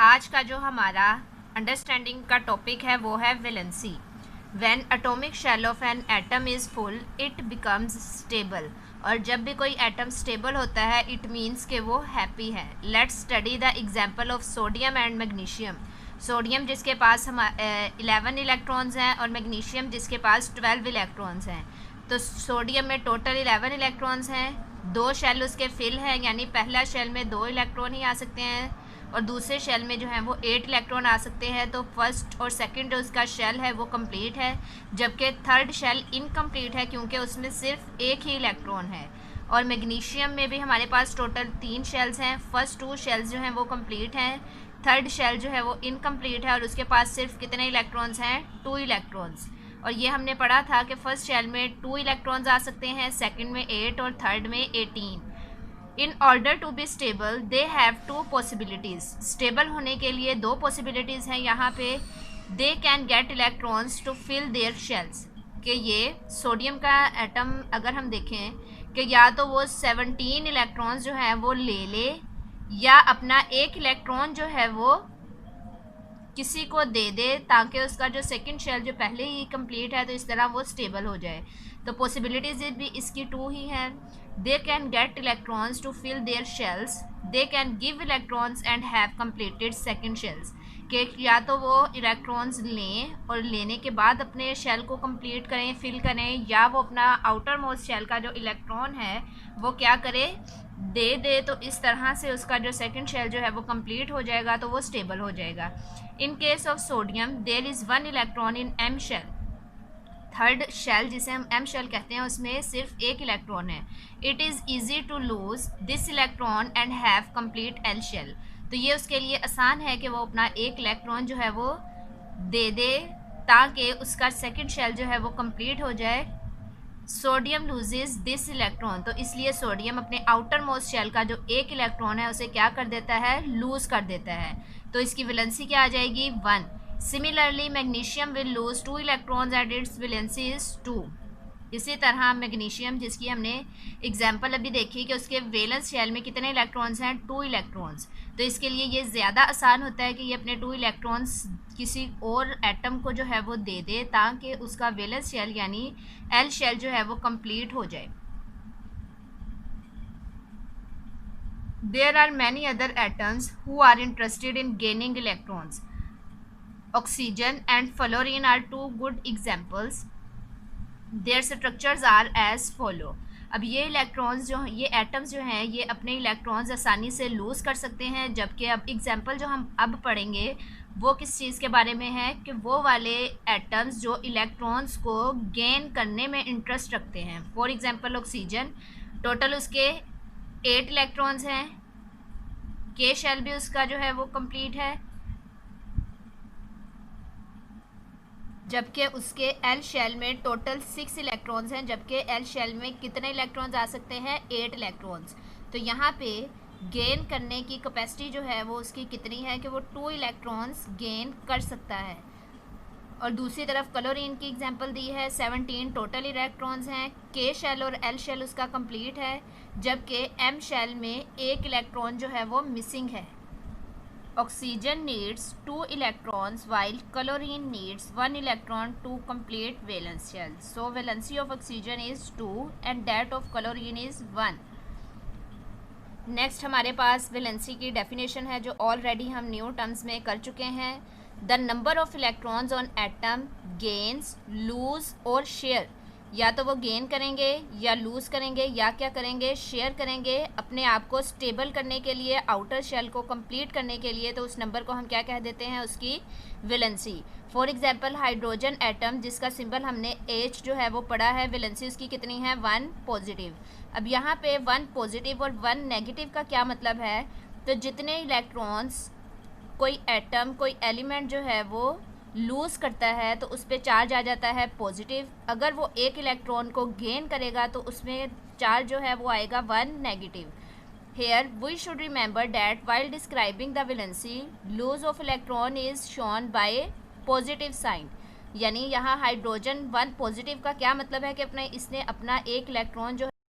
आज का जो हमारा अंडरस्टैंडिंग का टॉपिक है वो है valency. When atomic shell of an atom is full it becomes stable. और जब भी कोई एटम स्टेबल होता है इट मीन्स कि वो हैप्पी है। Let's study the example of sodium and magnesium. Sodium जिसके पास 11 इलेक्ट्रॉन्स हैं और मैग्नीशियम जिसके पास 12 इलेक्ट्रॉन्स हैं। तो सोडियम में टोटल 11 इलेक्ट्रॉन्स हैं, 2 शेल उसके फिल हैं, यानी पहला शेल में 2 इलेक्ट्रॉन ही आ सकते हैं और दूसरे शेल में जो है वो 8 इलेक्ट्रॉन आ सकते हैं। तो फर्स्ट और सेकंड जो उसका शेल है वो कंप्लीट है, जबकि थर्ड शेल इनकम्प्लीट है क्योंकि उसमें सिर्फ एक ही इलेक्ट्रॉन है। और मैग्नीशियम में भी हमारे पास टोटल 3 शेल्स हैं। फर्स्ट 2 शेल्स जो हैं वो कंप्लीट हैं, थर्ड शेल जो है वो इनकम्प्लीट है और उसके पास सिर्फ कितने इलेक्ट्रॉन्स हैं, 2 इलेक्ट्रॉन्स। और ये हमने पढ़ा था कि फर्स्ट शेल में 2 इलेक्ट्रॉन्स आ सकते हैं, सेकंड में 8 और थर्ड में 18। In order to be stable they have 2 possibilities. Stable होने के लिए 2 पॉसिबिलिटीज़ हैं यहाँ पे। They can get electrons to fill their shells, कि ये सोडियम का एटम अगर हम देखें कि या तो वो 17 इलेक्ट्रॉन्स जो है वो ले या अपना एक इलेक्ट्रॉन जो है वो किसी को दे दे ताकि उसका जो सेकंड शेल जो पहले ही कंप्लीट है तो इस तरह वो स्टेबल हो जाए। तो पॉसिबिलिटीज़ भी इसकी 2 ही हैं। They can get electrons to fill their shells, they can give electrons and have completed second shells, कि या तो वो इलेक्ट्रॉन्स लें और लेने के बाद अपने शेल को कंप्लीट करें, फिल करें, या वो अपना आउटर मोस्ट शेल का जो इलेक्ट्रॉन है वो क्या करे, दे। तो इस तरह से उसका जो सेकंड शेल जो है वो कंप्लीट हो जाएगा, तो वो स्टेबल हो जाएगा। In case of sodium there is 1 electron in M shell. Third shell जिसे हम एम शेल कहते हैं उसमें सिर्फ एक इलेक्ट्रॉन है। It is easy to lose this electron and have complete L shell. तो ये उसके लिए आसान है कि वो अपना एक इलेक्ट्रॉन जो है वो दे ताकि उसका सेकंड शेल जो है वो कंप्लीट हो जाए। सोडियम लूजेज दिस इलेक्ट्रॉन, तो इसलिए सोडियम अपने आउटर मोस्ट शेल का जो एक इलेक्ट्रॉन है उसे क्या कर देता है, लूज कर देता है। तो इसकी वैलेंसी क्या आ जाएगी, 1। Similarly magnesium will lose 2 electrons and it's valency is 2। इसी तरह मैग्नीशियम जिसकी हमने एग्जाम्पल अभी देखी कि उसके वैलेंस शेल में कितने इलेक्ट्रॉन्स हैं, 2 इलेक्ट्रॉन्स। तो इसके लिए ये ज़्यादा आसान होता है कि ये अपने 2 इलेक्ट्रॉन्स किसी और एटम को जो है वो दे ताकि उसका वैलेंस शेल यानी एल शेल जो है वो कंप्लीट हो जाए। There are many other atoms who are interested in gaining electrons. Oxygen and fluorine are 2 good examples. Their structures are as follow. अब ये इलेक्ट्रॉन्स जो ये एटम्स जो हैं ये अपने इलेक्ट्रॉन्स आसानी से लूज कर सकते हैं, जबकि अब एग्जांपल जो हम अब पढ़ेंगे वो किस चीज़ के बारे में है कि वो वाले एटम्स जो इलेक्ट्रॉन्स को गेन करने में इंटरेस्ट रखते हैं। फॉर एग्जांपल ऑक्सीजन, टोटल उसके 8 इलेक्ट्रॉन्स हैं, के शेल भी उसका जो है वो कंप्लीट है, जबकि उसके एल शेल में टोटल 6 इलेक्ट्रॉन्स हैं, जबकि एल शेल में कितने इलेक्ट्रॉन्स आ सकते हैं, 8 इलेक्ट्रॉन्स। तो यहाँ पे गेन करने की कैपेसिटी जो है वो उसकी कितनी है कि वो 2 इलेक्ट्रॉन्स गेन कर सकता है। और दूसरी तरफ क्लोरीन की एग्जांपल दी है, 17 टोटल इलेक्ट्रॉन्स हैं, के शेल और एल शेल उसका कंप्लीट है, जबकि एम शेल में एक इलेक्ट्रॉन जो है वो मिसिंग है। Oxygen needs 2 electrons while chlorine needs 1 electron to complete valence shell. So valency of oxygen is 2 and that of chlorine is 1. Next हमारे पास वैलेंसी की डेफिनेशन है जो ऑलरेडी हम न्यू टर्म्स में कर चुके हैं। The number of electrons on atom gains, lose और शेयर। या तो वो गेन करेंगे या लूज़ करेंगे या क्या करेंगे, शेयर करेंगे अपने आप को स्टेबल करने के लिए, आउटर शेल को कंप्लीट करने के लिए। तो उस नंबर को हम क्या कह देते हैं, उसकी valency. For example hydrogen atom जिसका सिंबल हमने H जो है वो पढ़ा है, वैलेंसी उसकी कितनी है, 1 पॉजिटिव। अब यहाँ पे 1 पॉजिटिव और 1 नेगेटिव का क्या मतलब है, तो जितने इलेक्ट्रॉन्स कोई एटम कोई एलिमेंट जो है वो लूज़ करता है तो उस पर चार्ज आ जाता है पॉजिटिव। अगर वो एक इलेक्ट्रॉन को गेन करेगा तो उसमें चार्ज जो है वो आएगा 1 negative. Here we should remember that while describing the valency loss of electron is shown by positive sign. यानी यहाँ हाइड्रोजन 1 पॉजिटिव का क्या मतलब है कि इसने अपना एक इलेक्ट्रॉन जो